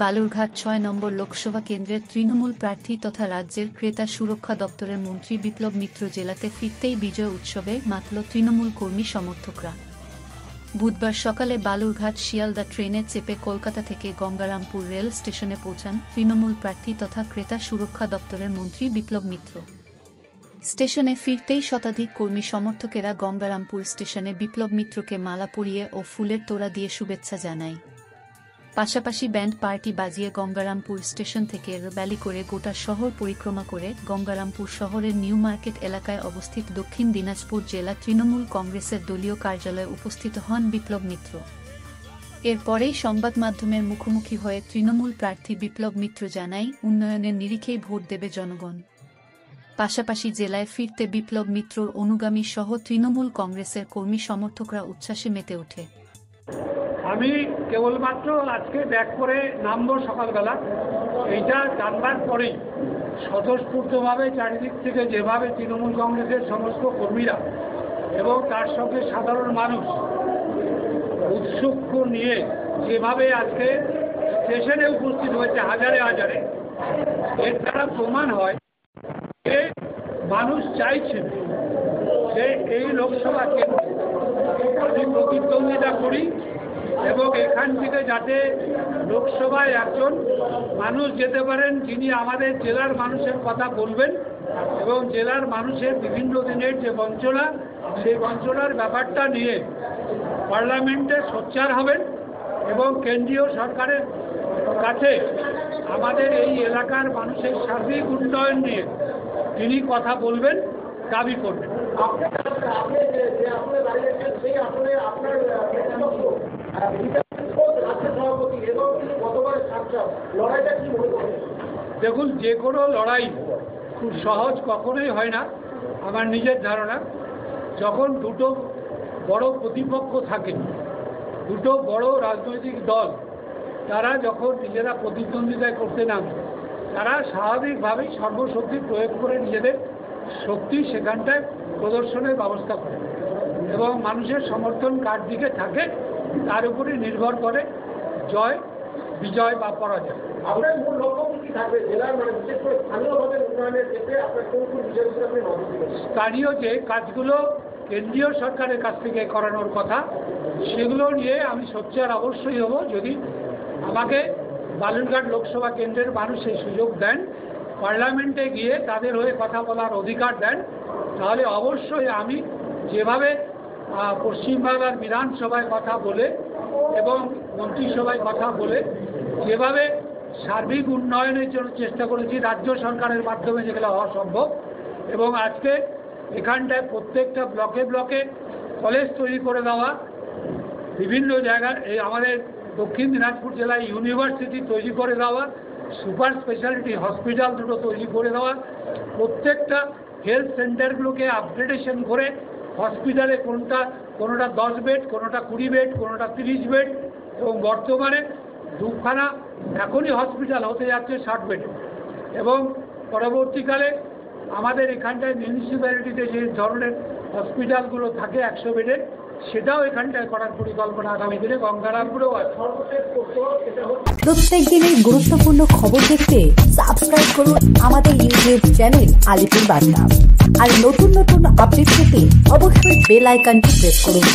বালুরঘাট ৬ নম্বর লোকসভা কেন্দ্রের তৃণমূল প্রার্থী তথা রাজ্যের ক্রেতা সুরক্ষা দপ্তরের মন্ত্রী বিপ্লব মিত্র জেলাতে ফিরতেই বিজয় উৎসবে মাতল তৃণমূল কর্মী সমর্থকরা। বুধবার সকালে বালুরঘাট শিয়ালদা ট্রেনে চেপে কলকাতা থেকে গঙ্গারামপুর রেল স্টেশনে পৌঁছান তৃণমূল প্রার্থী তথা ক্রেতা সুরক্ষা দপ্তরের মন্ত্রী বিপ্লব মিত্র। স্টেশনে ফিরতেই শতাধিক কর্মী সমর্থকেরা গঙ্গারামপুর স্টেশনে বিপ্লব মিত্রকে মালা পরিয়ে ও ফুলের তোড়া দিয়ে শুভেচ্ছা জানায়। পাশাপাশি ব্যান্ড পার্টি বাজিয়ে গঙ্গারামপুর স্টেশন থেকে র্যালি করে গোটা শহর পরিক্রমা করে গঙ্গারামপুর শহরের নিউ মার্কেট এলাকায় অবস্থিত দক্ষিণ দিনাজপুর জেলা তৃণমূল কংগ্রেসের দলীয় কার্যালয়ে উপস্থিত হন বিপ্লব মিত্র। এরপরেই সংবাদ মাধ্যমের মুখোমুখি হয়ে তৃণমূল প্রার্থী বিপ্লব মিত্র জানায়, উন্নয়নের নিরিখেই ভোট দেবে জনগণ। পাশাপাশি জেলায় ফিরতে বিপ্লব মিত্রর অনুগামী সহ তৃণমূল কংগ্রেসের কর্মী সমর্থকরা উচ্ছ্বাসে মেতে ওঠে। আমি কেবলমাত্র আজকে ব্যাক করে নামবো সকালবেলা, এইটা জানবার পরেই স্বতঃস্ফূর্তভাবে চারিদিক থেকে যেভাবে তৃণমূল কংগ্রেসের সমস্ত কর্মীরা এবং তার সঙ্গে সাধারণ মানুষ উৎসুক নিয়ে যেভাবে আজকে স্টেশনে উপস্থিত হয়েছে হাজারে হাজারে, এর দ্বারা প্রমাণ হয় যে মানুষ চাইছেন যে এই লোকসভা কেন্দ্রে আমি প্রতিদ্বন্দ্বিতা করি এবং এখান থেকে যাতে লোকসভায় একজন মানুষ যেতে পারেন যিনি আমাদের জেলার মানুষের কথা বলবেন এবং জেলার মানুষের বিভিন্ন দিনের যে বঞ্চনা, সেই বঞ্চনার ব্যাপারটা নিয়ে পার্লামেন্টে সোচ্চার হবেন এবং কেন্দ্রীয় সরকারের কাছে আমাদের এই এলাকার মানুষের সার্বিক উন্নয়ন নিয়ে তিনি কথা বলবেন, দাবি করবেন। দেখুন, যে কোনো লড়াই খুব সহজ কখনোই হয় না। আমার নিজের ধারণা, যখন দুটো বড় প্রতিপক্ষ থাকে, দুটো বড় রাজনৈতিক দল, তারা যখন নিজেরা প্রতিদ্বন্দ্বিতায় করতে নামে, তারা স্বাভাবিকভাবেই সর্বশক্তি প্রয়োগ করে নিজেদের শক্তি সেখানটায় প্রদর্শনের ব্যবস্থা করে এবং মানুষের সমর্থন কার দিকে থাকে তার উপরে নির্ভর করে জয়, বিজয় বা পরাজয়। আপনার মূল লক্ষ্য কি থাকবে জেলার, মানে বিশেষ করে স্থানীয়ভাবে উন্নয়নের ক্ষেত্রে আপনার কোন কোন বিষয়গুলো আপনি নজর দিবেন? স্থানীয় যে কাজগুলো কেন্দ্রীয় সরকারের কাছ থেকে করানোর কথা, সেগুলো নিয়ে আমি সোচ্চার অবশ্যই হব। যদি আমাকে বালুরঘাট লোকসভা কেন্দ্রের মানুষ সেই সুযোগ দেন, পার্লামেন্টে গিয়ে তাদের হয়ে কথা বলার অধিকার দেন, তাহলে অবশ্যই আমি যেভাবে পশ্চিমবাংলার বিধানসভায় কথা বলে এবং মন্ত্রিসভায় কথা বলে যেভাবে সার্বিক উন্নয়নের জন্য চেষ্টা করেছি রাজ্য সরকারের মাধ্যমে, যেগুলো হওয়া সম্ভব, এবং আজকে এখানটায় প্রত্যেকটা ব্লকে ব্লকে কলেজ তৈরি করে দেওয়া, বিভিন্ন জায়গায় এই আমাদের দক্ষিণ দিনাজপুর জেলায় ইউনিভার্সিটি তৈরি করে দেওয়া, সুপার স্পেশালিটি হসপিটাল দুটো তৈরি করে দেওয়া, প্রত্যেকটা হেলথ সেন্টারগুলোকে আপগ্রেডেশন করে হসপিটালে কোনোটা 10 বেড, কোনোটা 20 বেড, কোনোটা 30 বেড, এবং বর্তমানে দুখানা এখনই হসপিটাল হতে যাচ্ছে 60 বেডে, এবং পরবর্তীকালে আমাদের এখানটায় মিউনিসিপ্যালিটিতে যে ধরনের হসপিটালগুলো থাকে 100 বেডের, সেটাও এখানটায় করার পরিকল্পনা আগামী দিনে গঙ্গারামপুরেও আছে। প্রত্যেক দিনের গুরুত্বপূর্ণ খবর দেখতে সাবস্ক্রাইব করুন আমাদের ইউটিউব চ্যানেল আলিপুর বার্তা, আর নতুন নতুন আপডেট পেতে অবশ্যই বেল আইকনটি প্রেস করুন।